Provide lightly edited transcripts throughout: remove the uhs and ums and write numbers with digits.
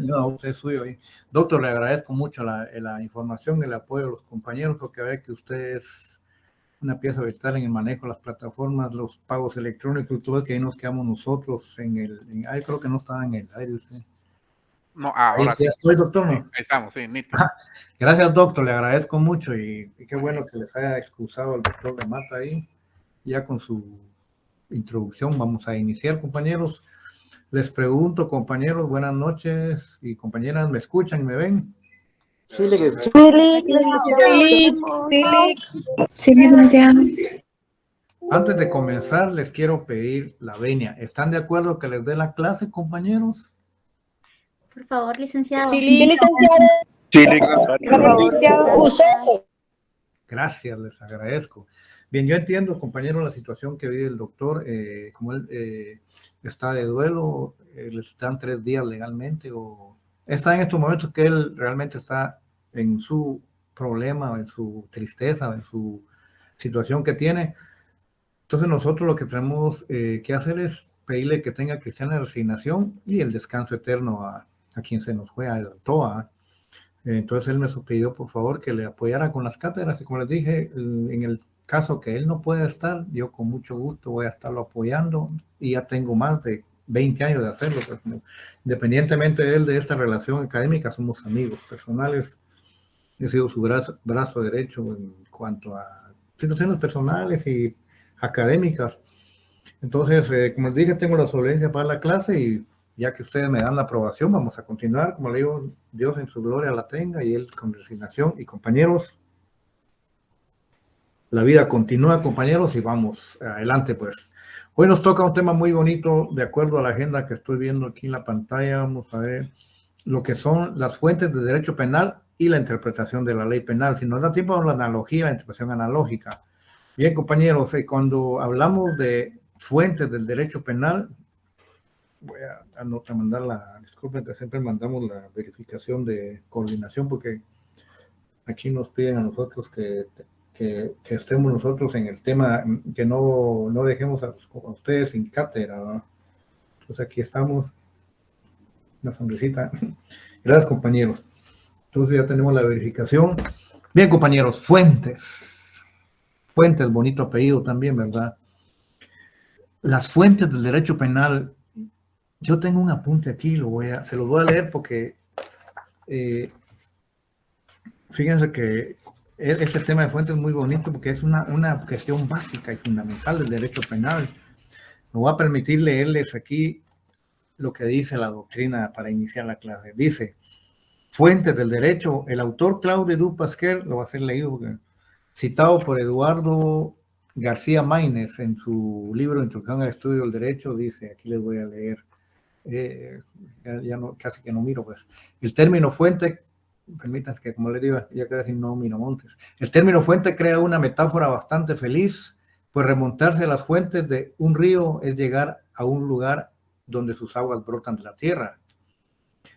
No, usted es suyo. Doctor, le agradezco mucho la información, el apoyo de los compañeros, porque ve que usted es una pieza vital en el manejo de las plataformas, los pagos electrónicos, todo que ahí nos quedamos nosotros ahí creo que no estaba en el aire usted. No, ahora ahí sí. Estoy, doctor, ¿no? Ahí estamos, sí, nítido. Gracias, doctor, le agradezco mucho y qué bueno que les haya excusado al doctor de Mata ahí. Ya con su introducción vamos a iniciar, compañeros. Les pregunto, compañeros, buenas noches y compañeras, ¿me escuchan y me ven? Sí, le escucho. Sí, licenciado. Antes de comenzar, les quiero pedir la venia. ¿Están de acuerdo que les dé la clase, compañeros? Por favor, licenciado. Sí, licenciado. Sí, Gracias, les agradezco. Bien, yo entiendo, compañero, la situación que vive el doctor. Como él está de duelo, les dan 3 días legalmente, o está en estos momentos que él realmente está en su problema, en su tristeza, en su situación que tiene. Entonces nosotros lo que tenemos que hacer es pedirle que tenga cristiana resignación y el descanso eterno a quien se nos fue, a Toa. Entonces él me pidió por favor que le apoyara con las cátedras y como les dije, en el caso que él no pueda estar, yo con mucho gusto voy a estarlo apoyando y ya tengo más de 20 años de hacerlo. Pues, independientemente de él, de esta relación académica, somos amigos personales. He sido su brazo derecho en cuanto a situaciones personales y académicas. Entonces, como les dije, tengo la solvencia para la clase y ya que ustedes me dan la aprobación, vamos a continuar. Como le digo, Dios en su gloria la tenga y Él con resignación. Y compañeros, la vida continúa, compañeros, y vamos adelante, pues. Hoy nos toca un tema muy bonito, de acuerdo a la agenda que estoy viendo aquí en la pantalla. Vamos a ver lo que son las fuentes de derecho penal y la interpretación de la ley penal. Si nos da tiempo, la analogía, la interpretación analógica. Bien, compañeros, cuando hablamos de fuentes del derecho penal, voy a mandar disculpen que siempre mandamos la verificación de coordinación porque aquí nos piden a nosotros que estemos nosotros en el tema, que no dejemos a ustedes sin cátedra, ¿no? Entonces aquí estamos, una sonrisita. Gracias, compañeros. Entonces ya tenemos la verificación. Bien, compañeros, fuentes, bonito apellido también, ¿verdad? Las fuentes del derecho penal. Yo tengo un apunte aquí, se lo voy a leer porque fíjense que este tema de fuentes es muy bonito porque es una cuestión básica y fundamental del derecho penal. Me voy a permitir leerles aquí lo que dice la doctrina para iniciar la clase. Dice, fuentes del derecho, el autor Claude Dupasquier, lo va a hacer leído porque, citado por Eduardo García Maínez en su libro Introducción al Estudio del Derecho, dice, aquí les voy a leer, casi que no miro, pues, el término fuente, permítanme que como les digo, ya casi no miro montes, el término fuente crea una metáfora bastante feliz, pues remontarse a las fuentes de un río es llegar a un lugar donde sus aguas brotan de la tierra.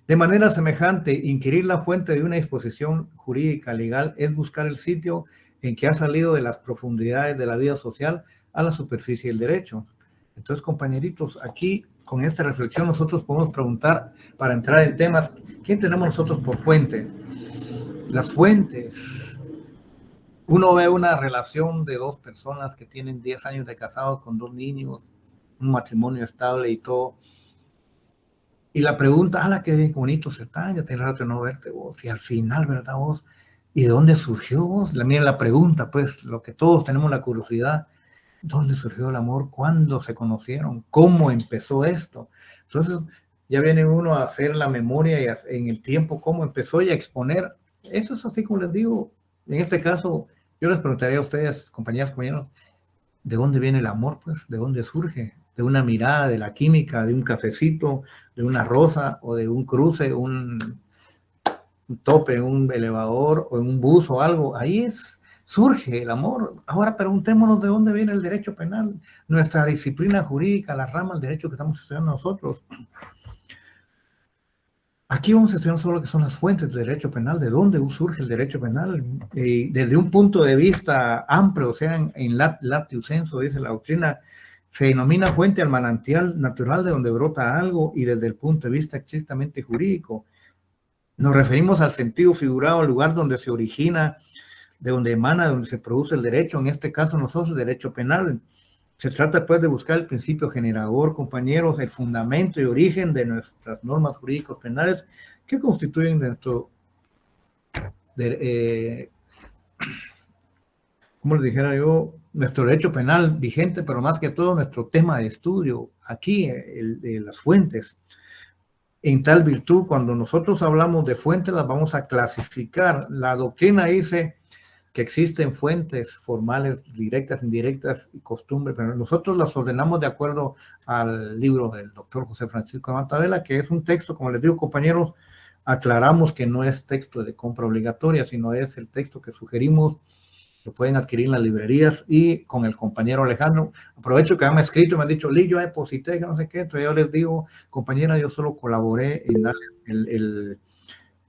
De manera semejante, inquirir la fuente de una disposición jurídica legal es buscar el sitio en que ha salido de las profundidades de la vida social a la superficie del derecho. Entonces, compañeritos, aquí con esta reflexión nosotros podemos preguntar, para entrar en temas, ¿qué tenemos nosotros por fuente? Las fuentes. Uno ve una relación de 2 personas que tienen 10 años de casados con 2 niños, un matrimonio estable y todo. Y la pregunta, ¡ala, qué bonito se está! Ya tenés rato de no verte vos. Y al final, ¿verdad vos? ¿Y de dónde surgió vos? Miren la pregunta, pues, lo que todos tenemos la curiosidad. ¿Dónde surgió el amor? ¿Cuándo se conocieron? ¿Cómo empezó esto? Entonces, ya viene uno a hacer la memoria y en el tiempo cómo empezó y a exponer. Eso es así como les digo. En este caso, yo les preguntaría a ustedes, compañeros, ¿de dónde viene el amor? Pues, ¿de dónde surge? De una mirada, de la química, de un cafecito, de una rosa o de un cruce, un tope, un elevador o en un bus o algo. Ahí surge el amor. Ahora preguntémonos de dónde viene el derecho penal, nuestra disciplina jurídica, la rama del derecho que estamos estudiando nosotros. Aquí vamos a estudiar solo lo que son las fuentes del derecho penal, de dónde surge el derecho penal, desde un punto de vista amplio, o sea, en latius sensu, dice la doctrina, se denomina fuente al manantial natural de donde brota algo y desde el punto de vista estrictamente jurídico, Nos referimos al sentido figurado, al lugar donde se origina, de donde emana, de donde se produce el derecho. En este caso nosotros el derecho penal. Se trata pues de buscar el principio generador, compañeros, el fundamento y origen de nuestras normas jurídicas penales que constituyen nuestro, como les dijera yo, nuestro derecho penal vigente, pero más que todo nuestro tema de estudio aquí, las fuentes. En tal virtud, cuando nosotros hablamos de fuentes, las vamos a clasificar. La doctrina dice que existen fuentes formales, directas, indirectas y costumbres, pero nosotros las ordenamos de acuerdo al libro del doctor José Francisco Matavela, que es un texto, como les digo, compañeros, aclaramos que no es texto de compra obligatoria, sino es el texto que sugerimos, lo pueden adquirir en las librerías, y con el compañero Alejandro, aprovecho que me han escrito, me han dicho, Lee, yo deposité, que no sé qué, entonces yo les digo, compañera, yo solo colaboré en darle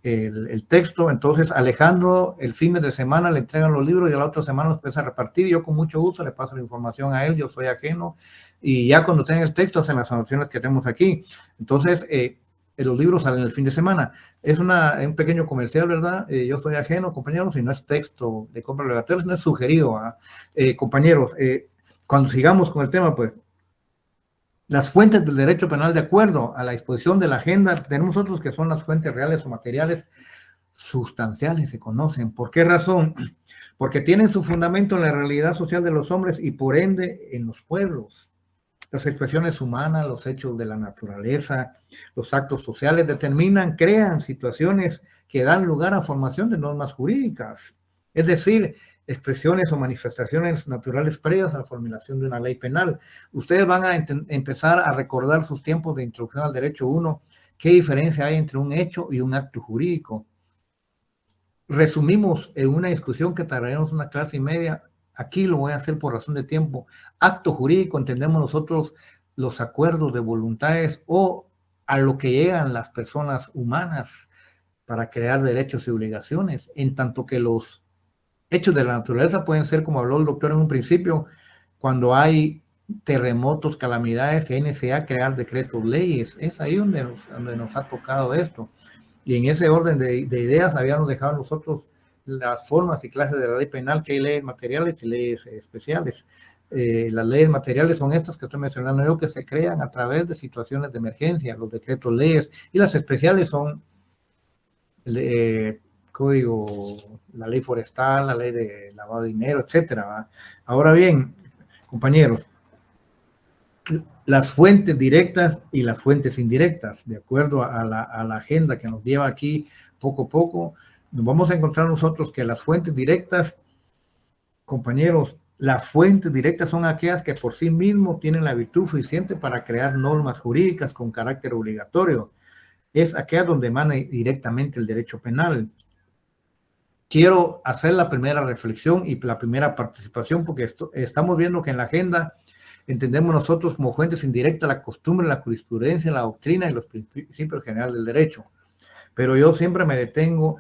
el texto. Entonces Alejandro el fin de semana le entregan los libros y a la otra semana los empieza a repartir, yo con mucho gusto le paso la información a él, yo soy ajeno, y ya cuando tengan el texto hacen las anotaciones que tenemos aquí. Entonces los libros salen el fin de semana. Es un pequeño comercial, ¿verdad? Yo soy ajeno, compañeros, y no es texto de compra obligatoria, no es sugerido. Compañeros, cuando sigamos con el tema, pues, las fuentes del derecho penal, de acuerdo a la disposición de la agenda, tenemos otros que son las fuentes reales o materiales sustanciales, se conocen. ¿Por qué razón? Porque tienen su fundamento en la realidad social de los hombres y por ende en los pueblos. Las expresiones humanas, los hechos de la naturaleza, los actos sociales determinan, crean situaciones que dan lugar a formación de normas jurídicas. Es decir, expresiones o manifestaciones naturales previas a la formulación de una ley penal. Ustedes van a empezar a recordar sus tiempos de introducción al derecho 1, qué diferencia hay entre un hecho y un acto jurídico. Resumimos en una discusión que tardaremos una clase y media. Aquí lo voy a hacer por razón de tiempo. Acto jurídico entendemos nosotros los acuerdos de voluntades o a lo que llegan las personas humanas para crear derechos y obligaciones, en tanto que los hechos de la naturaleza pueden ser, como habló el doctor en un principio, cuando hay terremotos, calamidades, NCA, crear decretos, leyes. Es ahí donde nos ha tocado esto. Y en ese orden de ideas habíamos dejado nosotros las formas y clases de la ley penal, que hay leyes materiales y leyes especiales. Las leyes materiales son estas que estoy mencionando yo, que se crean a través de situaciones de emergencia, los decretos leyes, y las especiales son código, la ley forestal, la ley de lavado de dinero, etcétera, ¿va? Ahora bien, compañeros, las fuentes directas y las fuentes indirectas, de acuerdo a la agenda que nos lleva aquí poco a poco, nos vamos a encontrar nosotros que las fuentes directas, compañeros, las fuentes directas son aquellas que por sí mismos tienen la virtud suficiente para crear normas jurídicas con carácter obligatorio. Es aquella donde emana directamente el derecho penal. Quiero hacer la primera reflexión y la primera participación, porque estamos viendo que en la agenda entendemos nosotros como fuentes indirectas la costumbre, la jurisprudencia, la doctrina y los principios generales del derecho. Pero yo siempre me detengo,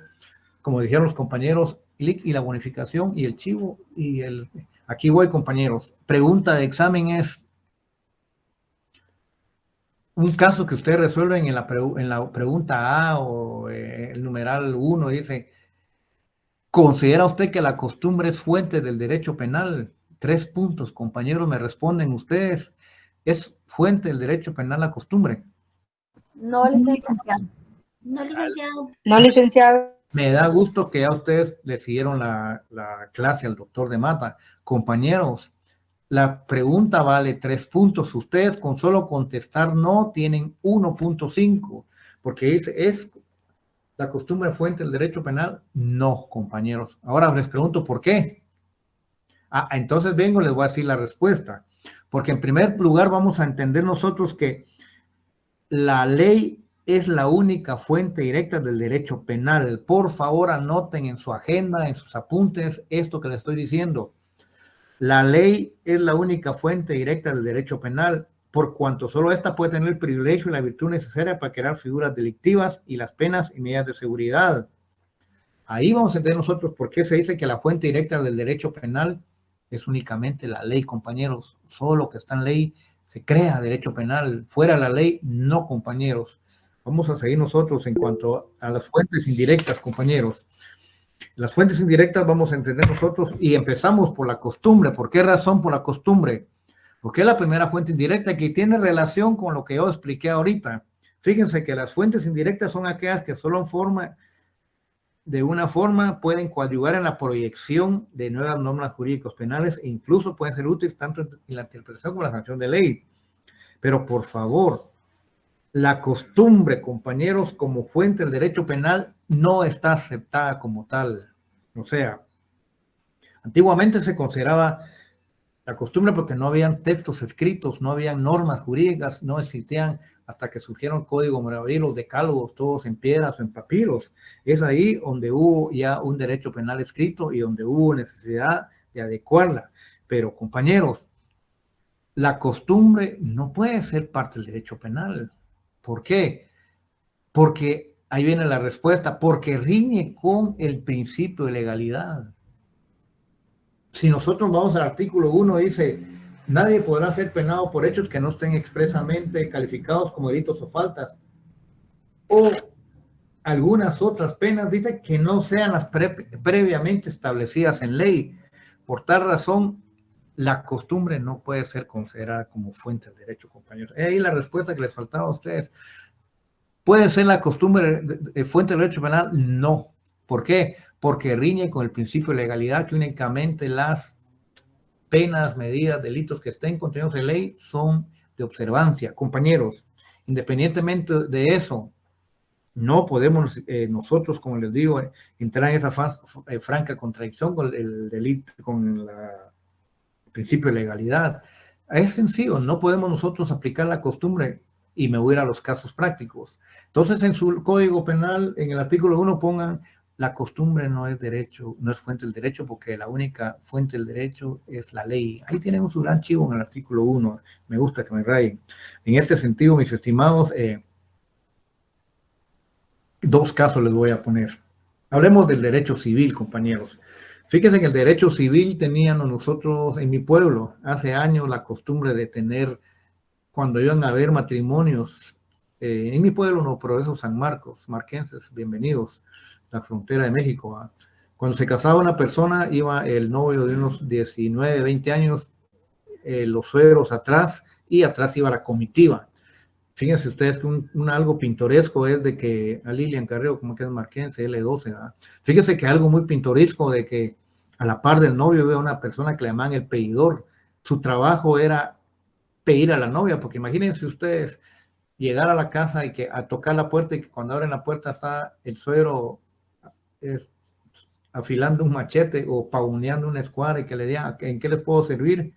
como dijeron los compañeros, y la bonificación y el chivo y aquí voy, compañeros. Pregunta de examen es un caso que ustedes resuelven en la pregunta A o el numeral 1, dice, ¿considera usted que la costumbre es fuente del derecho penal? 3 puntos, compañeros, me responden ustedes. ¿Es fuente del derecho penal la costumbre? No, licenciado. No, licenciado. No, licenciado. Me da gusto que ya ustedes le siguieron la clase al doctor de Mata. Compañeros, la pregunta vale 3 puntos. Ustedes con solo contestar no tienen 1.5, porque ¿es la costumbre fuente del derecho penal? No, compañeros. Ahora les pregunto por qué. Entonces les voy a decir la respuesta. Porque en primer lugar vamos a entender nosotros que la ley es la única fuente directa del derecho penal. Por favor, anoten en su agenda, en sus apuntes, esto que les estoy diciendo. La ley es la única fuente directa del derecho penal, por cuanto solo esta puede tener el privilegio y la virtud necesaria para crear figuras delictivas y las penas y medidas de seguridad. Ahí vamos a entender nosotros por qué se dice que la fuente directa del derecho penal es únicamente la ley, compañeros. Solo que está en ley se crea derecho penal. Fuera de la ley, no, compañeros. Vamos a seguir nosotros en cuanto a las fuentes indirectas, compañeros. Las fuentes indirectas vamos a entender nosotros y empezamos por la costumbre. ¿Por qué razón por la costumbre? Porque es la primera fuente indirecta que tiene relación con lo que yo expliqué ahorita. Fíjense que las fuentes indirectas son aquellas que solo de una forma pueden coadyuvar en la proyección de nuevas normas jurídicas penales e incluso pueden ser útiles tanto en la interpretación como en la sanción de ley. Pero por favor, la costumbre, compañeros, como fuente del derecho penal no está aceptada como tal. O sea, antiguamente se consideraba la costumbre porque no habían textos escritos, no habían normas jurídicas, no existían hasta que surgieron el Código Moraví, los decálogos, todos en piedras o en papiros. Es ahí donde hubo ya un derecho penal escrito y donde hubo necesidad de adecuarla. Pero, compañeros, la costumbre no puede ser parte del derecho penal. ¿Por qué? Porque ahí viene la respuesta, porque riñe con el principio de legalidad. Si nosotros vamos al artículo 1, dice, nadie podrá ser penado por hechos que no estén expresamente calificados como delitos o faltas, o algunas otras penas, dice que no sean las previamente establecidas en ley. Por tal razón, la costumbre no puede ser considerada como fuente de derecho, compañeros. Es ahí la respuesta que les faltaba a ustedes. ¿Puede ser la costumbre fuente de derecho penal? No. ¿Por qué? Porque riñe con el principio de legalidad, que únicamente las penas, medidas, delitos que estén contenidos en ley son de observancia. Compañeros, independientemente de eso, no podemos nosotros, como les digo, entrar en esa franca contradicción con el delito, con el principio de legalidad. Es sencillo, no podemos nosotros aplicar la costumbre y me voy a ir a los casos prácticos. Entonces, en su Código Penal, en el artículo 1, pongan la costumbre no es derecho, no es fuente del derecho, porque la única fuente del derecho es la ley. Ahí tenemos un gran chivo en el artículo 1. Me gusta que me rayen. En este sentido, mis estimados, dos casos les voy a poner. Hablemos del derecho civil, compañeros. Fíjense que el derecho civil teníamos nosotros en mi pueblo hace años la costumbre de tener, cuando iban a haber matrimonios, en mi pueblo no, pero eso San Marcos, marquenses, bienvenidos, la frontera de México. ¿Va? Cuando se casaba una persona, iba el novio de unos 19, 20 años, los suegros atrás, y atrás iba la comitiva. Fíjense ustedes que algo pintoresco es de que a Lilian Carrero, como que es marquense, L12, ¿verdad? Fíjense que algo muy pintoresco de que a la par del novio veo una persona que le llaman el pedidor. Su trabajo era pedir a la novia, porque imagínense ustedes llegar a la casa y que a tocar la puerta y que cuando abren la puerta está el suegro afilando un machete o pavoneando una escuadra y que le diga, ¿en qué les puedo servir?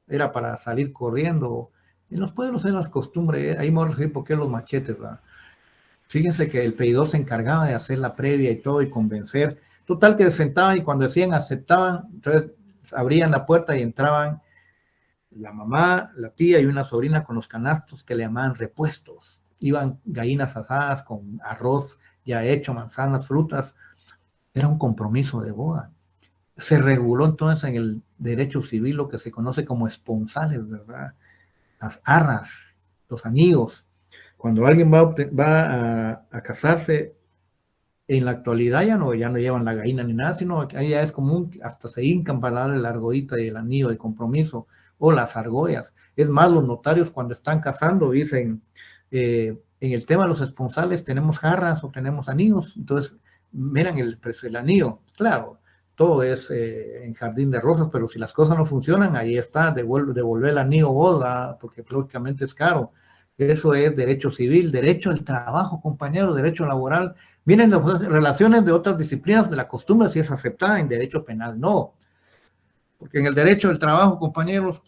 Era para salir corriendo. En los pueblos es la costumbre, ahí me voy a referir por qué los machetes, ¿verdad? Fíjense que el pedidor se encargaba de hacer la previa y todo y convencer. Total que se sentaban y cuando decían aceptaban, entonces abrían la puerta y entraban la mamá, la tía y una sobrina con los canastos que le llamaban repuestos. Iban gallinas asadas con arroz ya hecho, manzanas, frutas. Era un compromiso de boda. Se reguló entonces en el derecho civil lo que se conoce como esponsales, ¿verdad? Las arras, los anillos. Cuando alguien va a casarse, en la actualidad ya no llevan la gallina ni nada, sino que ya es común, hasta se hincan para darle la argollita y el anillo de compromiso, o las argollas. Es más, los notarios cuando están casando dicen, en el tema de los esponsales tenemos jarras o tenemos anillos, entonces miran el precio del anillo. Claro, todo es en jardín de rosas, pero si las cosas no funcionan, ahí está, devolver el anillo boda, porque lógicamente es caro. Eso es derecho civil, derecho al trabajo, compañero, derecho laboral. Miren las relaciones de otras disciplinas de la costumbre, si es aceptada en derecho penal, no. Porque en el derecho del trabajo, compañeros,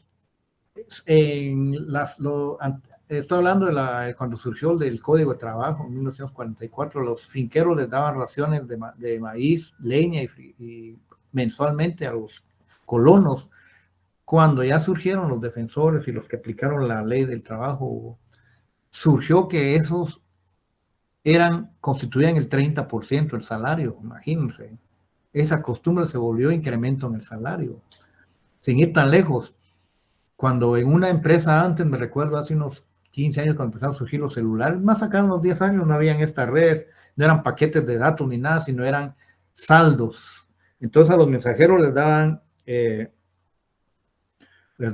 estoy hablando de cuando surgió el Código de Trabajo en 1944, los finqueros les daban raciones de maíz, leña y mensualmente a los colonos. Cuando ya surgieron los defensores y los que aplicaron la ley del trabajo, surgió que esos constituían el 30% del salario, imagínense. Esa costumbre se volvió incremento en el salario. Sin ir tan lejos, cuando en una empresa antes, me recuerdo hace unos 15 años cuando empezaron a surgir los celulares, más acá unos 10 años no habían estas redes, no eran paquetes de datos ni nada, sino eran saldos. Entonces a los mensajeros les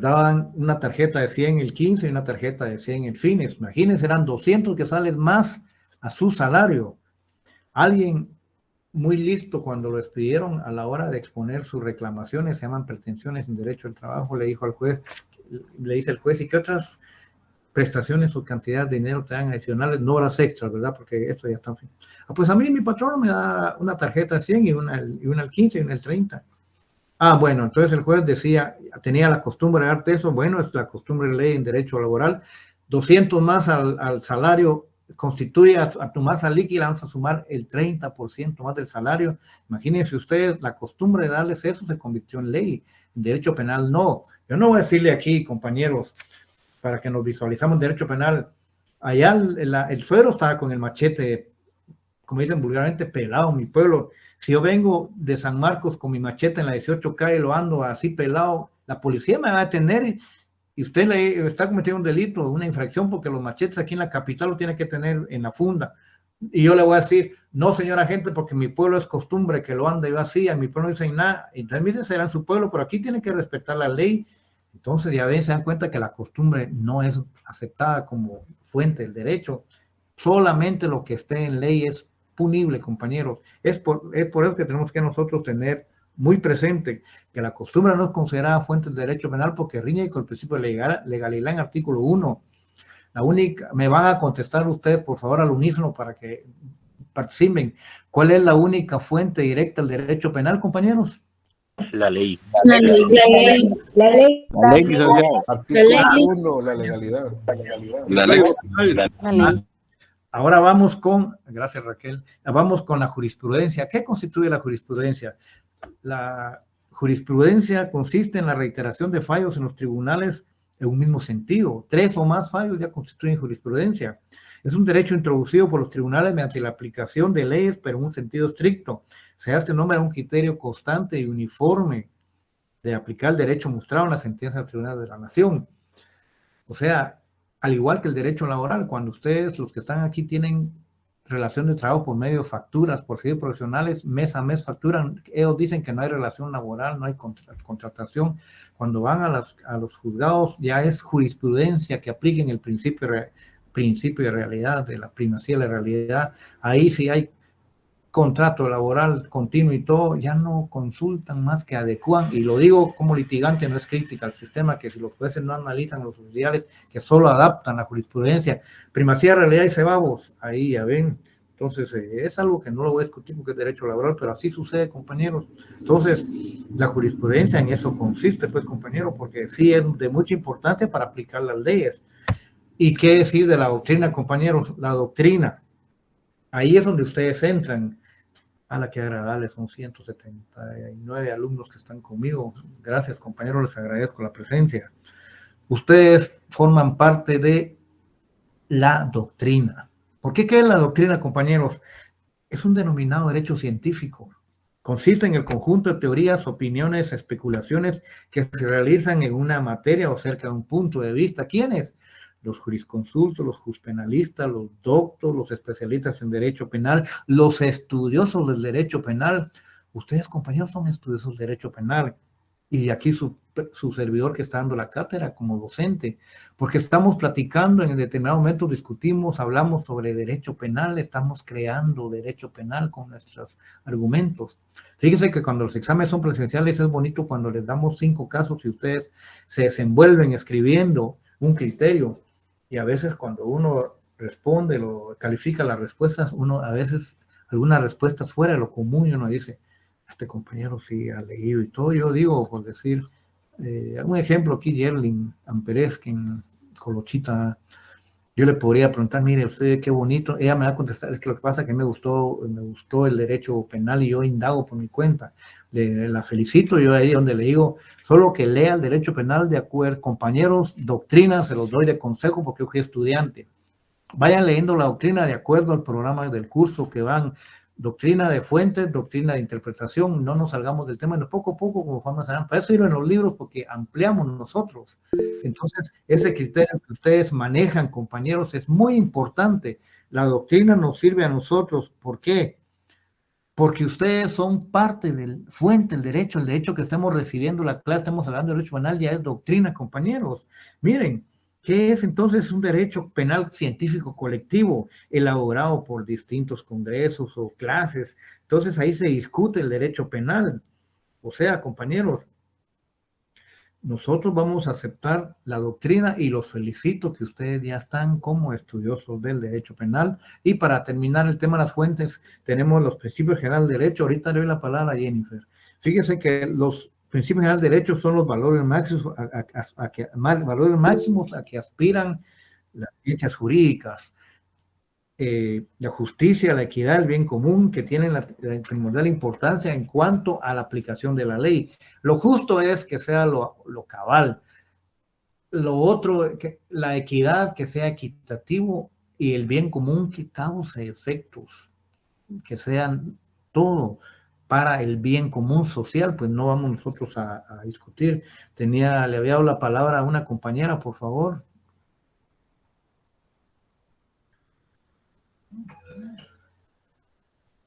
daban una tarjeta de 100 el 15 y una tarjeta de 100 el fines. Imagínense, eran 200 quetzales más a su salario. Alguien muy listo cuando lo despidieron a la hora de exponer sus reclamaciones, se llaman pretensiones en derecho al trabajo, le dijo al juez, le dice el juez, ¿y qué otras prestaciones o cantidad de dinero te dan adicionales? No horas extras, ¿verdad? Porque esto ya está. Pues a mí mi patrón me da una tarjeta de 100 y una el 15 y una el 30. Bueno, entonces el juez decía, tenía la costumbre de darte eso, bueno, es la costumbre de ley en derecho laboral, 200 más al salario constituye a tu masa líquida, vamos a sumar el 30% más del salario. Imagínense ustedes, la costumbre de darles eso se convirtió en ley. En derecho penal no. Yo no voy a decirle aquí, compañeros, para que nos visualizamos en derecho penal, allá el suero estaba con el machete, como dicen vulgarmente, pelado, mi pueblo. Si yo vengo de San Marcos con mi machete en la 18K y lo ando así pelado, la policía me va a detener y usted le está cometiendo un delito, una infracción, porque los machetes aquí en la capital lo tiene que tener en la funda. Y yo le voy a decir, no, señora gente, porque mi pueblo es costumbre que lo anda yo así, a mi pueblo no dicen nada. Y también será en su pueblo, pero aquí tiene que respetar la ley. Entonces ya ven, se dan cuenta que la costumbre no es aceptada como fuente del derecho. Solamente lo que esté en ley es punible, compañeros. Es por eso que tenemos que nosotros tener muy presente que la costumbre no es considerada fuente del derecho penal porque riñe con el principio de legalidad en artículo 1. La única, me van a contestar ustedes, por favor, al unísono para que participen. ¿Cuál es la única fuente directa del derecho penal, compañeros? La ley. La ley. La ley. La ley, licenciado. La ley. Artículo 1, la legalidad. La ley. La ley. Ahora vamos con, gracias Raquel, vamos con la jurisprudencia. ¿Qué constituye la jurisprudencia? La jurisprudencia consiste en la reiteración de fallos en los tribunales en un mismo sentido. 3 o más fallos ya constituyen jurisprudencia. Es un derecho introducido por los tribunales mediante la aplicación de leyes, pero en un sentido estricto. Se da este nombre a un criterio constante y uniforme de aplicar el derecho mostrado en la sentencia del Tribunal de la Nación. O sea, al igual que el derecho laboral, cuando ustedes, los que están aquí, tienen relación de trabajo por medio de facturas, por servicios profesionales, mes a mes facturan, ellos dicen que no hay relación laboral, no hay contratación. Cuando van a los juzgados, ya es jurisprudencia que apliquen el principio de realidad, de la primacía de la realidad. Ahí sí hay contrato laboral continuo y todo, ya no consultan más que adecuan, y lo digo como litigante, no es crítica al sistema, que si los jueces no analizan los oficiales, que solo adaptan la jurisprudencia, primacía de realidad y cebabos, ahí ya ven. Entonces es algo que no lo voy a discutir porque es derecho laboral, pero así sucede, compañeros. Entonces la jurisprudencia en eso consiste, pues, compañeros, porque sí es de mucha importancia para aplicar las leyes. ¿Y qué decir de la doctrina, compañeros? La doctrina, ahí es donde ustedes entran. A la que agradable, son 179 alumnos que están conmigo. Gracias, compañeros, les agradezco la presencia. Ustedes forman parte de la doctrina. ¿Por qué? ¿Qué es la doctrina, compañeros? Es un denominado derecho científico. Consiste en el conjunto de teorías, opiniones, especulaciones que se realizan en una materia o cerca de un punto de vista. ¿Quiénes? Los jurisconsultos, los juspenalistas, los doctos, los especialistas en derecho penal, los estudiosos del derecho penal. Ustedes, compañeros, son estudiosos del derecho penal. Y aquí su servidor que está dando la cátedra como docente, porque estamos platicando, en determinado momento discutimos, hablamos sobre derecho penal, estamos creando derecho penal con nuestros argumentos. Fíjense que cuando los exámenes son presenciales es bonito cuando les damos 5 casos y ustedes se desenvuelven escribiendo un criterio. Y a veces cuando uno responde, lo califica las respuestas, uno a veces, algunas respuestas fuera de lo común, y uno dice, este compañero sí ha leído y todo. Yo digo, por decir, un ejemplo aquí, Yerlin Amperez, que en Colochita, yo le podría preguntar, mire, usted qué bonito, ella me va a contestar, es que lo que pasa es que me gustó el derecho penal y yo indago por mi cuenta. La felicito, yo ahí donde le digo, solo que lea el derecho penal de acuerdo, compañeros, doctrina, se los doy de consejo porque yo soy estudiante. Vayan leyendo la doctrina de acuerdo al programa del curso que van, doctrina de fuentes, doctrina de interpretación, no nos salgamos del tema, poco a poco, como vamos a para eso sirven los libros, porque ampliamos nosotros. Entonces, ese criterio que ustedes manejan, compañeros, es muy importante. La doctrina nos sirve a nosotros. ¿Por qué? Porque ustedes son parte del fuente, el derecho que estamos recibiendo la clase, estamos hablando de derecho penal, ya es doctrina, compañeros. Miren, ¿qué es entonces un derecho penal científico colectivo elaborado por distintos congresos o clases? Entonces ahí se discute el derecho penal. O sea, compañeros, nosotros vamos a aceptar la doctrina y los felicito que ustedes ya están como estudiosos del derecho penal. Y para terminar el tema de las fuentes, tenemos los principios generales del derecho. Ahorita le doy la palabra a Jennifer. Fíjense que los principios generales del derecho son los valores máximos a que aspiran las ciencias jurídicas. La justicia, la equidad, el bien común, que tienen la primordial importancia en cuanto a la aplicación de la ley. Lo justo es que sea lo cabal. Lo otro, que la equidad, que sea equitativo, y el bien común, que cause efectos, que sean todo para el bien común social. Pues no vamos nosotros a discutir. Le había dado la palabra a una compañera, por favor.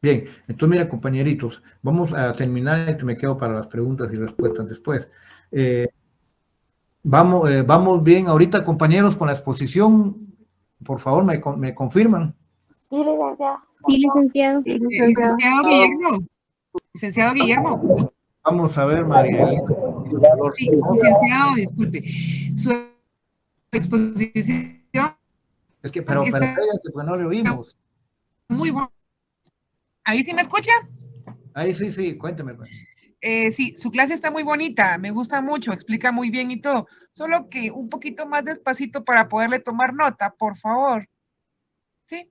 Bien, entonces mira, compañeritos, vamos a terminar y me quedo para las preguntas y respuestas después. Vamos bien ahorita, compañeros, con la exposición. Por favor, me confirman. Sí, licenciado. Sí, licenciado. Sí, licenciado Guillermo. Licenciado Guillermo. Vamos a ver, María Elena. Sí, licenciado, disculpe. Su exposición Es que, pero cállate, pues no le oímos. muy buena. ¿Ahí sí me escucha? Ahí sí, cuénteme. Pues. Sí, su clase está muy bonita, me gusta mucho, explica muy bien y todo. Solo que un poquito más despacito para poderle tomar nota, por favor. ¿Sí?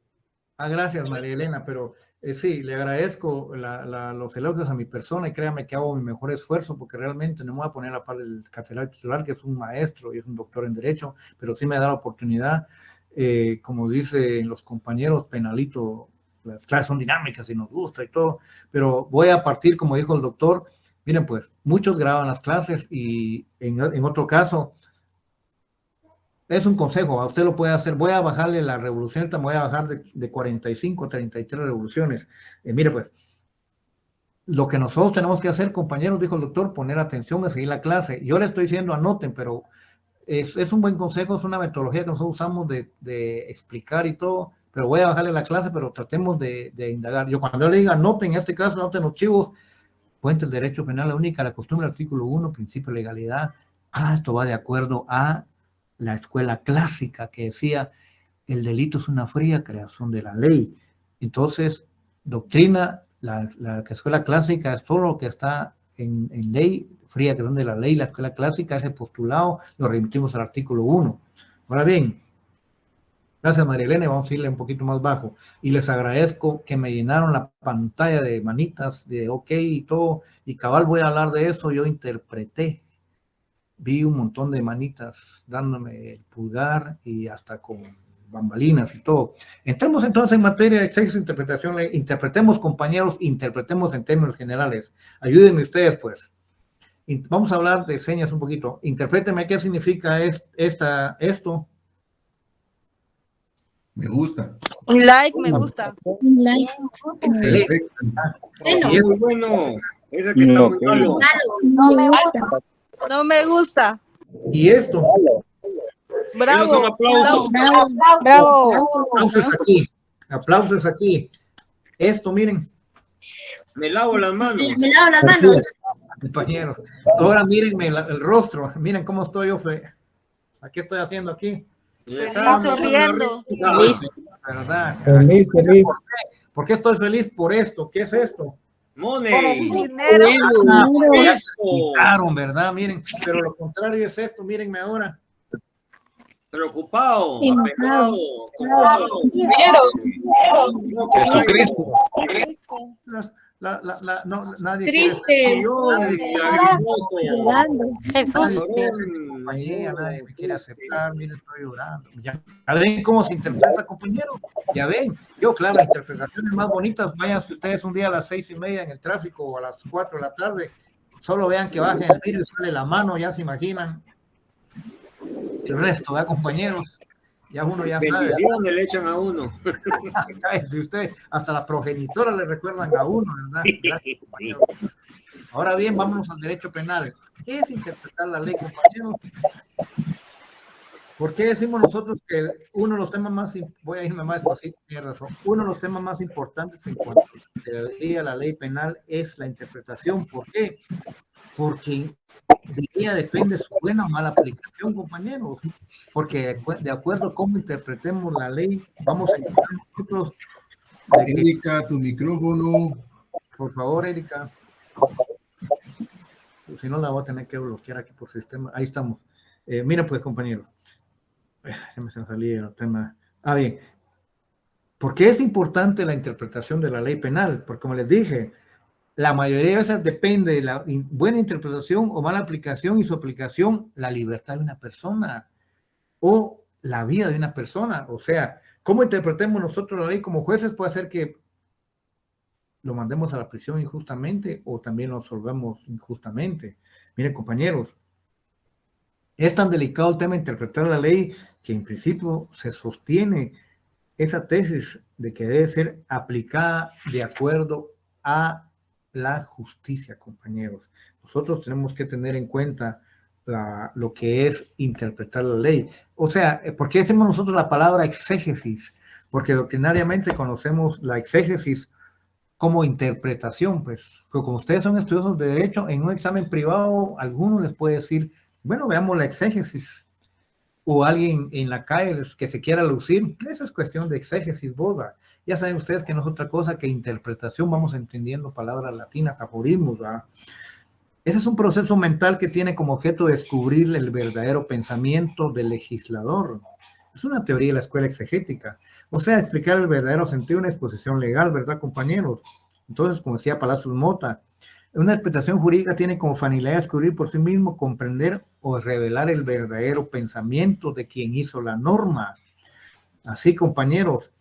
Gracias, María Elena, pero sí, le agradezco los elogios a mi persona y créame que hago mi mejor esfuerzo, porque realmente no me voy a poner a par del catedrático titular, que es un maestro y es un doctor en Derecho, pero sí me da la oportunidad, como dicen los compañeros, penalito, las clases son dinámicas y nos gusta y todo, pero voy a partir, como dijo el doctor, miren pues, muchos graban las clases y en otro caso, es un consejo, a usted lo puede hacer, voy a bajarle la revolución, me voy a bajar de 45 a 33 revoluciones. Mire pues, lo que nosotros tenemos que hacer, compañeros, dijo el doctor, poner atención a seguir la clase. Yo le estoy diciendo, anoten, pero es un buen consejo, es una metodología que nosotros usamos de explicar y todo, pero voy a bajarle la clase, pero tratemos de indagar. Yo cuando yo le diga anoten, en este caso anoten los chivos, fuente del derecho penal, la única, la costumbre, artículo 1, principio de legalidad. Esto va de acuerdo a la escuela clásica que decía, el delito es una fría creación de la ley. Entonces, doctrina, la escuela clásica es todo lo que está en ley, fría creación de la ley, la escuela clásica, ese postulado, lo remitimos al artículo 1. Ahora bien, gracias María Elena, vamos a irle un poquito más bajo. Y les agradezco que me llenaron la pantalla de manitas, de ok y todo, y cabal voy a hablar de eso, yo interpreté. Vi un montón de manitas dándome el pulgar y hasta con bambalinas y todo. Entremos entonces en materia de exceso de interpretación. Interpretemos, compañeros, interpretemos en términos generales. Ayúdenme ustedes, pues. Vamos a hablar de señas un poquito. Interpréteme qué significa esto. Me gusta. Un like, me gusta. Un like. Perfecto. Bueno. Y es muy bueno. Ese que está muy malo. No me gusta. No me gusta. Y esto. Bravo. Esos son aplausos. Bravo. Aplausos aquí. Aplausos aquí. Esto, miren. Me lavo las manos. Me lavo las manos. Compañeros. Ahora mírenme el rostro. Miren cómo estoy yo. ¿Qué estoy haciendo aquí? Sonriendo. ¿Verdad? Feliz. ¿Por qué estoy feliz por esto? ¿Qué es esto? Money. Dinero. Quitaron, ¿verdad? Miren, pero lo contrario es esto. Mírenme ahora. Preocupado. Enojado. Apegado. Dinero. Jesucristo. No, nadie Triste. Llorando. Jesús. compañía, nadie me quiere aceptar, mire, estoy llorando. Ya ven cómo se interpreta, compañero. Ya ven, yo, claro, las interpretaciones más bonitas, vayan ustedes un día a las 6:30 en el tráfico o a las 4 de la tarde, solo vean que bajen el vidrio y sale la mano, ya se imaginan el resto, ¿verdad, compañeros? Ya uno ya sabe. Bendiciones le echan a uno. Si usted, hasta la progenitora le recuerdan a uno, ¿verdad? Gracias, compañero. Ahora bien, vámonos al derecho penal. ¿Qué es interpretar la ley, compañeros? ¿Por qué decimos nosotros que uno de los temas más, voy a irme más despacito, tiene razón, uno de los temas más importantes en cuanto a la ley penal es la interpretación? ¿Por qué? Porque de ella depende su buena o mala aplicación, compañeros, porque de acuerdo a cómo interpretemos la ley, vamos a encontrar nosotros... Erika, tu micrófono. Por favor, Erika. Si no, la voy a tener que bloquear aquí por sistema. Ahí estamos. Miren, pues, compañeros. Se me salía el tema. Bien. ¿Por qué es importante la interpretación de la ley penal? Porque, como les dije, la mayoría de veces depende de la buena interpretación o mala aplicación y su aplicación, la libertad de una persona o la vida de una persona. O sea, cómo interpretemos nosotros la ley como jueces puede ser que lo mandemos a la prisión injustamente o también lo absolvamos injustamente. Miren, compañeros, es tan delicado el tema de interpretar la ley que en principio se sostiene esa tesis de que debe ser aplicada de acuerdo a la justicia, compañeros. Nosotros tenemos que tener en cuenta lo que es interpretar la ley. O sea, ¿por qué decimos nosotros la palabra exégesis? Porque doctrinariamente conocemos la exégesis como interpretación, pues. Pero como ustedes son estudiosos de derecho, en un examen privado, alguno les puede decir, bueno, veamos la exégesis. O alguien en la calle que se quiera lucir, esa es cuestión de exégesis, boda. Ya saben ustedes que no es otra cosa que interpretación, vamos entendiendo palabras latinas, aforismos, ¿verdad? Ese es un proceso mental que tiene como objeto descubrir el verdadero pensamiento del legislador. Es una teoría de la escuela exegética. O sea, explicar el verdadero sentido de una exposición legal, ¿verdad, compañeros? Entonces, como decía Palacios Mota, una interpretación jurídica tiene como finalidad descubrir por sí mismo, comprender o revelar el verdadero pensamiento de quien hizo la norma. Así, compañeros,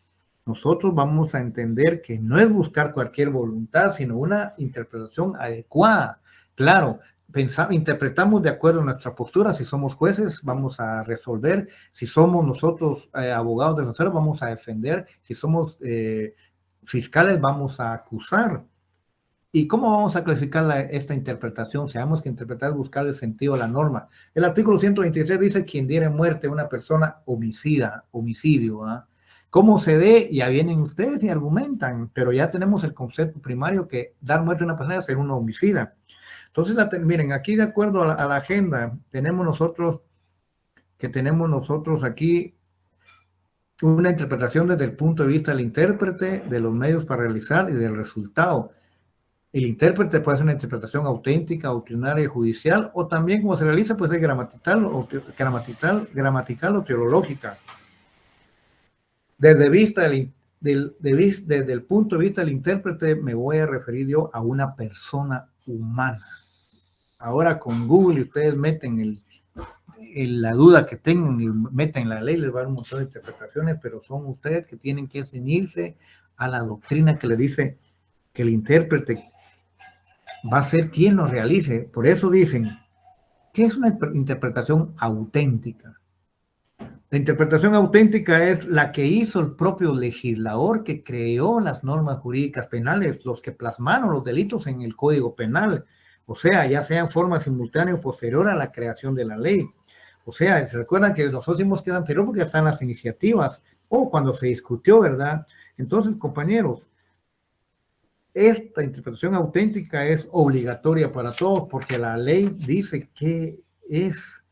nosotros vamos a entender que no es buscar cualquier voluntad, sino una interpretación adecuada. Claro, interpretamos de acuerdo a nuestra postura. Si somos jueces, vamos a resolver. Si somos nosotros abogados defensores, vamos a defender. Si somos fiscales, vamos a acusar. ¿Y cómo vamos a clasificar esta interpretación? Sabemos que interpretar es buscar el sentido de la norma. El artículo 123 dice: quien diere muerte a una persona homicidio. ¿Ah? ¿Cómo se dé? Ya vienen ustedes y argumentan, pero ya tenemos el concepto primario que dar muerte a una persona es ser un homicida. Entonces, miren, aquí de acuerdo a la agenda, tenemos nosotros aquí una interpretación desde el punto de vista del intérprete, de los medios para realizar y del resultado. El intérprete puede hacer una interpretación auténtica, doctrinaria y judicial, o también, como se realiza, puede ser gramatical o teológica. Desde el punto de vista del intérprete, me voy a referir yo a una persona humana. Ahora con Google ustedes meten la duda que tengan y meten la ley, les va a dar un montón de interpretaciones, pero son ustedes que tienen que ceñirse a la doctrina que le dice que el intérprete va a ser quien lo realice. Por eso dicen, ¿qué es una interpretación auténtica? La interpretación auténtica es la que hizo el propio legislador que creó las normas jurídicas penales, los que plasmaron los delitos en el Código Penal, o sea, ya sea en forma simultánea o posterior a la creación de la ley. O sea, se recuerdan que nosotros decimos que es anterior porque ya están las iniciativas, o cuando se discutió, ¿verdad? Entonces, compañeros, esta interpretación auténtica es obligatoria para todos porque la ley dice que es,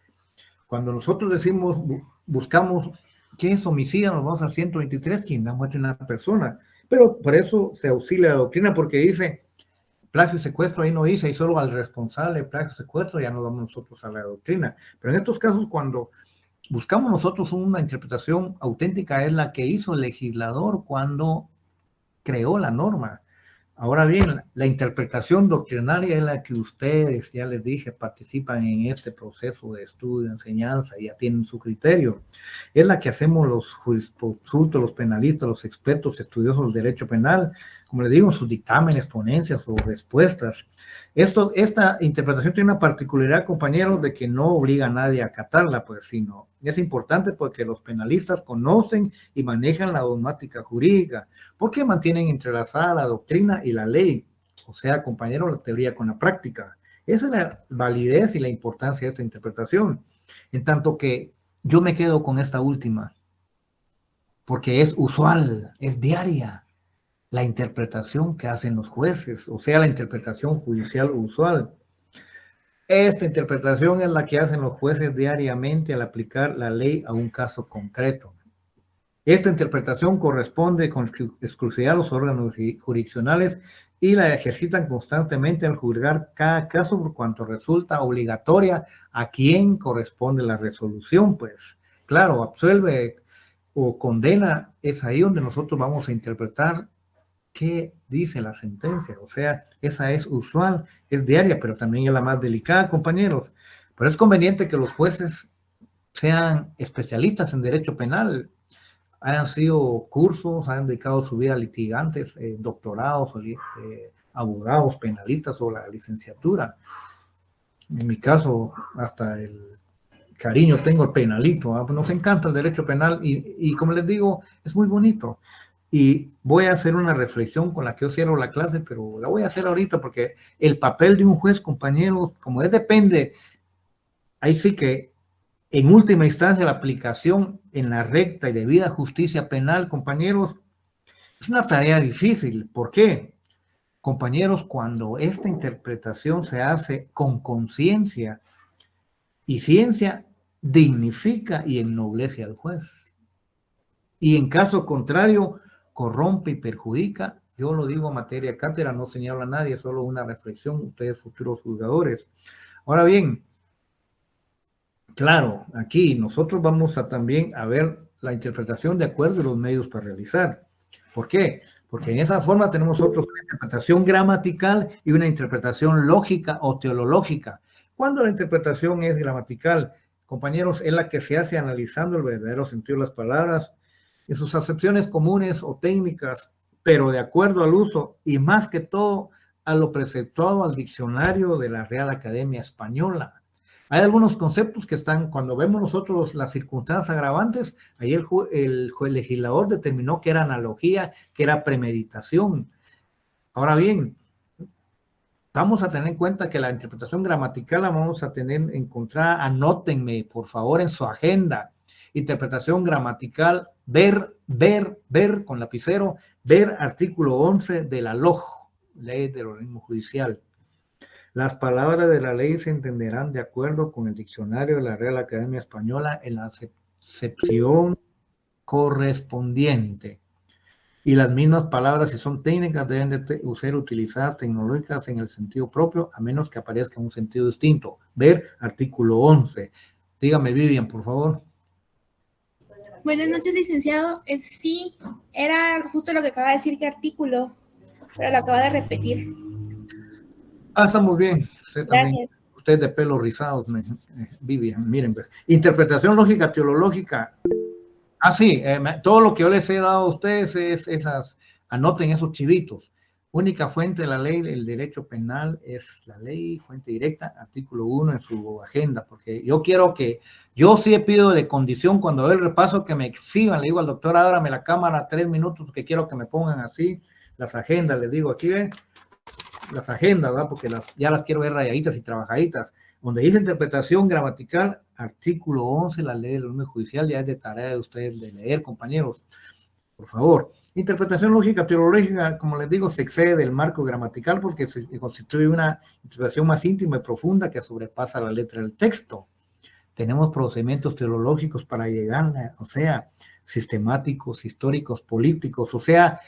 cuando nosotros decimos, buscamos qué es homicida, nos vamos al 123, quien da muerte a una persona, pero por eso se auxilia la doctrina porque dice plagio y secuestro, ahí no dice, y solo al responsable de plagio y secuestro ya nos vamos nosotros a la doctrina. Pero en estos casos, cuando buscamos nosotros una interpretación auténtica, es la que hizo el legislador cuando creó la norma. Ahora bien, la interpretación doctrinaria es la que ustedes, ya les dije, participan en este proceso de estudio, enseñanza, ya tienen su criterio. Es la que hacemos los jurisconsultos, los penalistas, los expertos estudiosos del derecho penal, como les digo, sus dictámenes, ponencias o respuestas. Esta interpretación tiene una particularidad, compañeros, de que no obliga a nadie a acatarla, pues, sino es importante porque los penalistas conocen y manejan la dogmática jurídica, porque mantienen entrelazada la doctrina y la ley, o sea, compañeros, la teoría con la práctica. Esa es la validez y la importancia de esta interpretación, en tanto que yo me quedo con esta última, porque es usual, es diaria, la interpretación que hacen los jueces, o sea, la interpretación judicial usual. Esta interpretación es la que hacen los jueces diariamente al aplicar la ley a un caso concreto. Esta interpretación corresponde con exclusividad a los órganos jurisdiccionales y la ejercitan constantemente al juzgar cada caso por cuanto resulta obligatoria a quien corresponde la resolución, pues. Claro, absuelve o condena, es ahí donde nosotros vamos a interpretar qué dice la sentencia. O sea, esa es usual, es diaria, pero también es la más delicada, compañeros. Pero es conveniente que los jueces sean especialistas en derecho penal, hayan sido cursos, hayan dedicado su vida a litigantes, doctorados, abogados, penalistas o la licenciatura. En mi caso, hasta el cariño tengo el penalito, ¿eh? Nos encanta el derecho penal y como les digo, es muy bonito. Y voy a hacer una reflexión con la que yo cierro la clase, pero la voy a hacer ahorita porque el papel de un juez, compañeros, como es depende, ahí sí que en última instancia la aplicación en la recta y debida justicia penal, compañeros, es una tarea difícil. ¿Por qué? Compañeros, cuando esta interpretación se hace con conciencia y ciencia, dignifica y ennoblece al juez. Y en caso contrario, corrompe y perjudica. Yo lo digo en materia cátedra, no señalo a nadie, solo una reflexión, ustedes futuros juzgadores. Ahora bien, claro, aquí nosotros vamos a también a ver la interpretación de acuerdo a los medios para realizar. ¿Por qué? Porque en esa forma tenemos nosotros una interpretación gramatical y una interpretación lógica o teológica. Cuando la interpretación es gramatical, compañeros, es la que se hace analizando el verdadero sentido de las palabras y sus acepciones comunes o técnicas, pero de acuerdo al uso y más que todo a lo preceptuado al diccionario de la Real Academia Española. Hay algunos conceptos que están, cuando vemos nosotros las circunstancias agravantes, ahí el legislador determinó que era analogía, que era premeditación. Ahora bien, vamos a tener en cuenta que la interpretación gramatical la vamos a tener encontrada, anótenme por favor en su agenda. Interpretación gramatical, ver con lapicero, ver artículo 11 de la LOJ, Ley del Organismo Judicial. Las palabras de la ley se entenderán de acuerdo con el diccionario de la Real Academia Española en la acepción correspondiente. Y las mismas palabras, si son técnicas, deben de ser utilizadas tecnológicas en el sentido propio, a menos que aparezca un sentido distinto. Ver artículo 11. Dígame, Vivian, por favor. Buenas noches, licenciado. Sí, era justo lo que acaba de decir, ¿qué artículo? Pero lo acaba de repetir. Estamos bien. Usted también. Gracias. Usted de pelos rizados, Vivian. Miren, pues. Interpretación lógica, teológica. Sí, todo lo que yo les he dado a ustedes es esas, anoten esos chivitos. Única fuente de la ley, el derecho penal es la ley, fuente directa, artículo 1 en su agenda, porque yo quiero que, yo sí pido de condición cuando doy el repaso que me exhiban, le digo al doctor, ábrame la cámara 3 minutos, que quiero que me pongan así las agendas, les digo, aquí ven, las agendas, ¿verdad? Porque ya las quiero ver rayaditas y trabajaditas, donde dice interpretación gramatical, artículo 11, la ley del orden judicial, ya es de tarea de ustedes de leer, compañeros, por favor. Interpretación lógica teológica, como les digo, se excede del marco gramatical porque se constituye una interpretación más íntima y profunda que sobrepasa la letra del texto. Tenemos procedimientos teológicos para llegar, o sea, sistemáticos, históricos, políticos, o sea,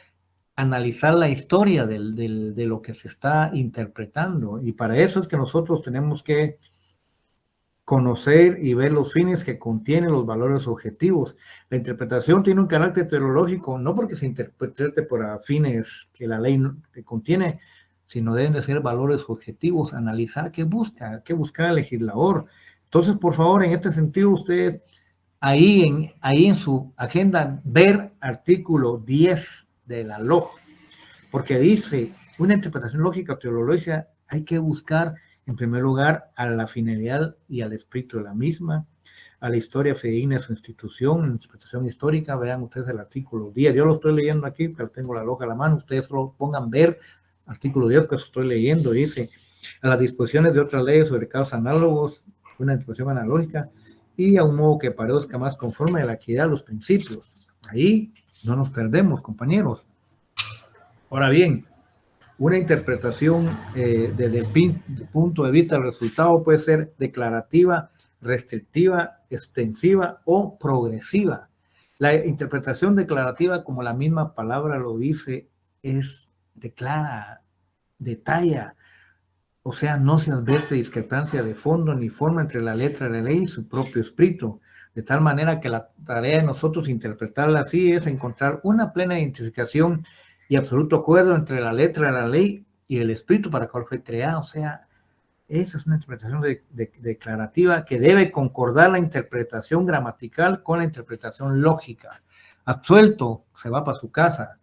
analizar la historia de lo que se está interpretando. Y para eso es que nosotros tenemos que conocer y ver los fines que contienen los valores objetivos. La interpretación tiene un carácter teológico, no porque se interprete por fines que la ley que contiene, sino deben de ser valores objetivos, analizar qué busca el legislador. Entonces, por favor, en este sentido, usted ahí en su agenda, ver artículo 10 de la LOG, porque dice, una interpretación lógica o teológica hay que buscar, en primer lugar, a la finalidad y al espíritu de la misma, a la historia fidedigna de su institución, la interpretación histórica. Vean ustedes el artículo 10, yo lo estoy leyendo aquí, pero tengo la LOG a la mano, ustedes solo pongan ver, artículo 10 que estoy leyendo, dice, a las disposiciones de otras leyes sobre casos análogos, una interpretación analógica, y a un modo que parezca más conforme a la equidad de los principios. Ahí no nos perdemos, compañeros. Ahora bien, una interpretación desde el punto de vista del resultado puede ser declarativa, restrictiva, extensiva o progresiva. La interpretación declarativa, como la misma palabra lo dice, es declara, detalla, o sea, no se advierte discrepancia de fondo ni forma entre la letra de la ley y su propio espíritu, de tal manera que la tarea de nosotros interpretarla así es encontrar una plena identificación y absoluto acuerdo entre la letra de la ley y el espíritu para el cual fue creada. O sea, esa es una interpretación declarativa que debe concordar la interpretación gramatical con la interpretación lógica. Absuelto, se va para su casa.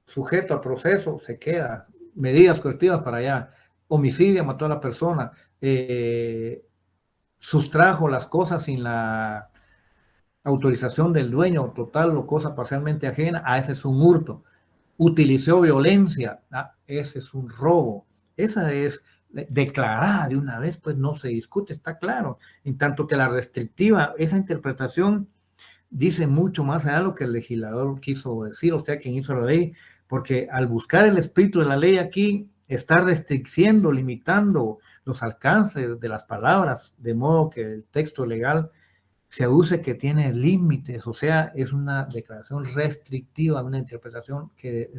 Sujeto al proceso, se queda. Medidas correctivas para allá. Homicidio, mató a la persona. Sustrajo las cosas sin la autorización del dueño, total o cosa parcialmente ajena, ese es un hurto. Utilizó violencia, ese es un robo. Esa es declarada de una vez, pues no se discute, está claro. En tanto que la restrictiva, esa interpretación dice mucho más allá de lo que el legislador quiso decir, o sea, quien hizo la ley, porque al buscar el espíritu de la ley aquí, está restringiendo, limitando los alcances de las palabras, de modo que el texto legal se aduce que tiene límites, o sea, es una declaración restrictiva, una interpretación que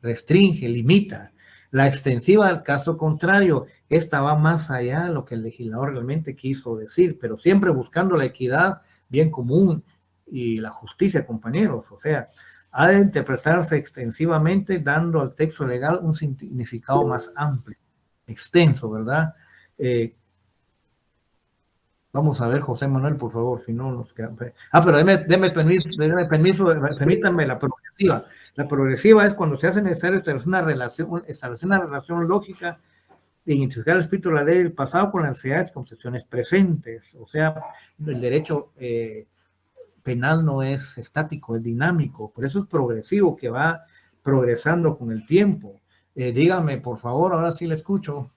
restringe, limita. La extensiva, al caso contrario, esta va más allá de lo que el legislador realmente quiso decir, pero siempre buscando la equidad, bien común y la justicia, compañeros. O sea, ha de interpretarse extensivamente, dando al texto legal un significado más amplio, extenso, ¿verdad? Vamos a ver, José Manuel, por favor, si no nos queda. Pero deme permiso, permítanme la progresiva. La progresiva es cuando se hace necesario establecer una relación lógica de identificar el espíritu de la ley del pasado con las necesidades y concepciones presentes. O sea, el derecho penal no es estático, es dinámico. Por eso es progresivo, que va progresando con el tiempo. Dígame, por favor, ahora sí le escucho.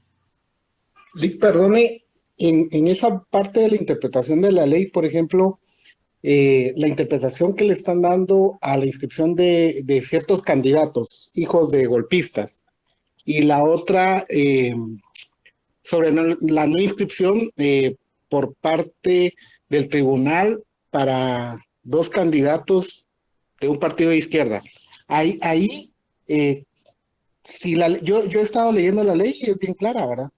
Perdone. En esa parte de la interpretación de la ley, por ejemplo, la interpretación que le están dando a la inscripción de ciertos candidatos, hijos de golpistas, y la otra sobre la no inscripción por parte del tribunal para 2 candidatos de un partido de izquierda. Ahí si yo he estado leyendo la ley y es bien clara, ¿verdad?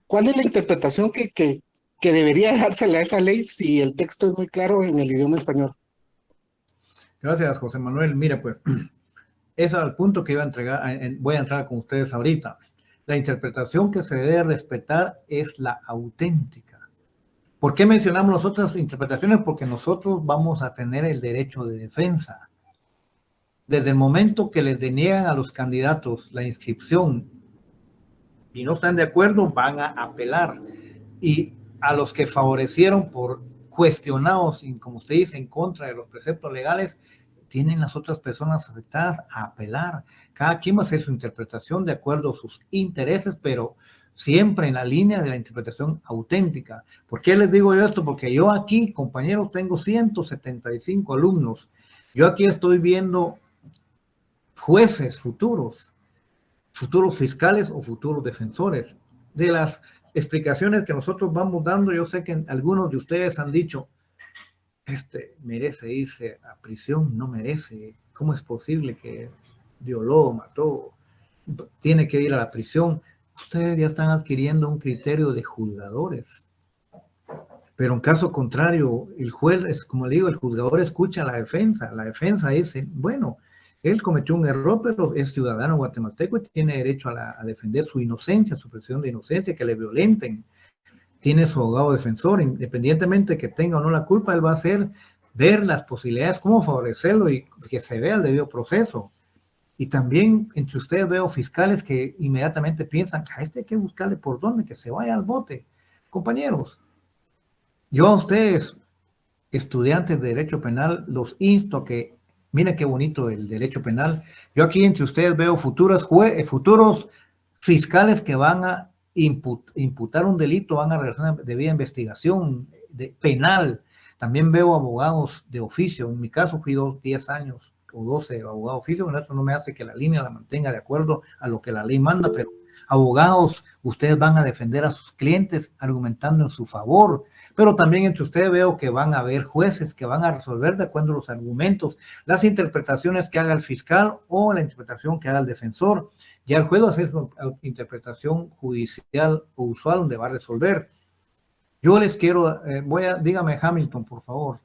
¿Cuál es la interpretación que debería dársela a esa ley si el texto es muy claro en el idioma español? Gracias, José Manuel. Mira, pues, ese es el punto que voy a entrar con ustedes ahorita. La interpretación que se debe respetar es la auténtica. ¿Por qué mencionamos las otras interpretaciones? Porque nosotros vamos a tener el derecho de defensa. Desde el momento que les deniegan a los candidatos la inscripción y no están de acuerdo, van a apelar. Y a los que favorecieron por cuestionados, y como usted dice, en contra de los preceptos legales, tienen las otras personas afectadas a apelar. Cada quien va a hacer su interpretación de acuerdo a sus intereses, pero siempre en la línea de la interpretación auténtica. ¿Por qué les digo yo esto? Porque yo aquí, compañeros, tengo 175 alumnos. Yo aquí estoy viendo jueces futuros fiscales o futuros defensores. De las explicaciones que nosotros vamos dando, yo sé que algunos de ustedes han dicho, merece irse a prisión, no merece, ¿cómo es posible que violó, mató, tiene que ir a la prisión? ustedes ya están adquiriendo un criterio de juzgadores. Pero en caso contrario, el juez, es como le digo, el juzgador escucha a la defensa. La defensa dice, bueno, él cometió un error, pero es ciudadano guatemalteco y tiene derecho a defender su inocencia, su presunción de inocencia, que le violenten. Tiene su abogado defensor, independientemente que tenga o no la culpa, él va a hacer ver las posibilidades, cómo favorecerlo y que se vea el debido proceso. Y también entre ustedes veo fiscales que inmediatamente piensan, a este hay que buscarle por dónde, que se vaya al bote. Compañeros, yo a ustedes, estudiantes de Derecho Penal, los insto a que, miren qué bonito el Derecho Penal. Yo aquí entre ustedes veo futuros fiscales que van a imputar un delito, van a realizar una debida investigación penal. También veo abogados de oficio. En mi caso fui 10 años o 12 abogados de oficio. Bueno, eso no me hace que la línea la mantenga de acuerdo a lo que la ley manda, pero abogados, ustedes van a defender a sus clientes argumentando en su favor. Pero también entre ustedes veo que van a haber jueces que van a resolver de acuerdo a los argumentos, las interpretaciones que haga el fiscal o la interpretación que haga el defensor. Ya el juez va a hacer su interpretación judicial o usual donde va a resolver. Yo les quiero, dígame Hamilton, por favor.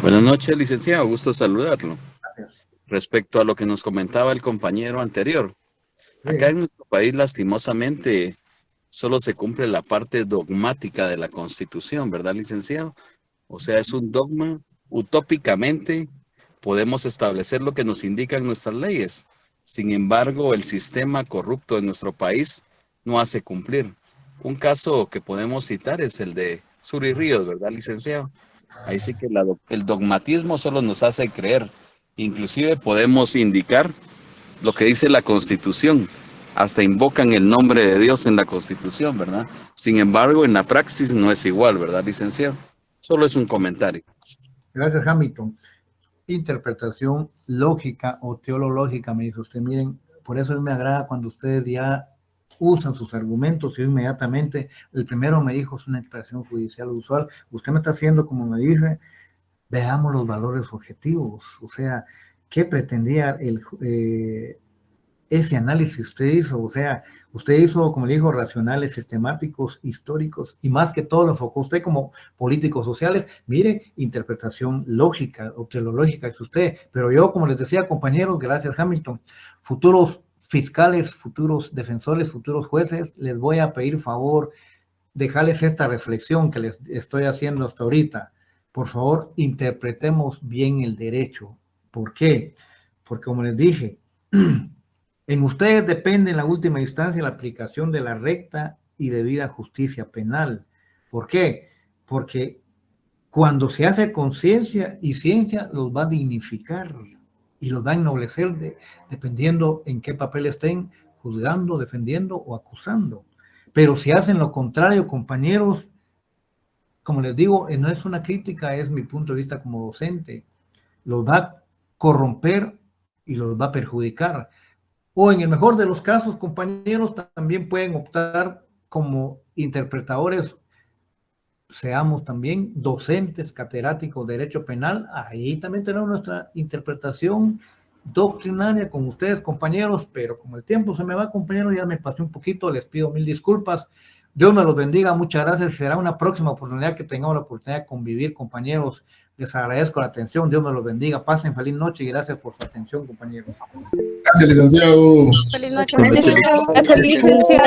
Buenas noches, licenciado, gusto saludarlo. Gracias. Respecto a lo que nos comentaba el compañero anterior, acá en nuestro país lastimosamente solo se cumple la parte dogmática de la Constitución, ¿verdad, licenciado? O sea, es un dogma, utópicamente podemos establecer lo que nos indican nuestras leyes. Sin embargo, el sistema corrupto de nuestro país no hace cumplir. Un caso que podemos citar es el de Suri Ríos, ¿verdad, licenciado? Ahí sí que el dogmatismo solo nos hace creer. Inclusive podemos indicar lo que dice la Constitución. Hasta invocan el nombre de Dios en la Constitución, ¿verdad? Sin embargo, en la praxis no es igual, ¿verdad, licenciado? Solo es un comentario. Gracias, Hamilton. Interpretación lógica o teológica, me dice usted. Miren, por eso me agrada cuando ustedes ya usan sus argumentos y inmediatamente, el primero me dijo, es una interpretación judicial usual. Usted me está haciendo, como me dice, veamos los valores objetivos. O sea, ¿qué pretendía ese análisis usted hizo? O sea, usted hizo, como le dijo, racionales, sistemáticos, históricos, y más que todo lo enfocó usted como políticos sociales. Mire, interpretación lógica o teológica es usted. Pero yo, como les decía, compañeros, gracias Hamilton, futuros fiscales, futuros defensores, futuros jueces, les voy a pedir favor, dejarles esta reflexión que les estoy haciendo hasta ahorita. Por favor, interpretemos bien el derecho. ¿Por qué? Porque como les dije, en ustedes depende en la última instancia la aplicación de la recta y debida justicia penal. ¿Por qué? Porque cuando se hace conciencia y ciencia, los va a dignificar y los va a ennoblecer dependiendo en qué papel estén juzgando, defendiendo o acusando. Pero si hacen lo contrario, compañeros, como les digo, no es una crítica, es mi punto de vista como docente, los va a corromper y los va a perjudicar. O en el mejor de los casos, compañeros, también pueden optar como interpretadores, seamos también docentes, catedráticos de Derecho Penal. Ahí también tenemos nuestra interpretación doctrinaria con ustedes, compañeros, pero como el tiempo se me va, compañeros, ya me pasé un poquito, les pido 1000 disculpas. Dios me los bendiga, muchas gracias. Será una próxima oportunidad que tengamos la oportunidad de convivir, compañeros. Les agradezco la atención, Dios me los bendiga. Pasen feliz noche y gracias por su atención, compañeros. Gracias, licenciado. Feliz noche. Feliz noche. Feliz noche.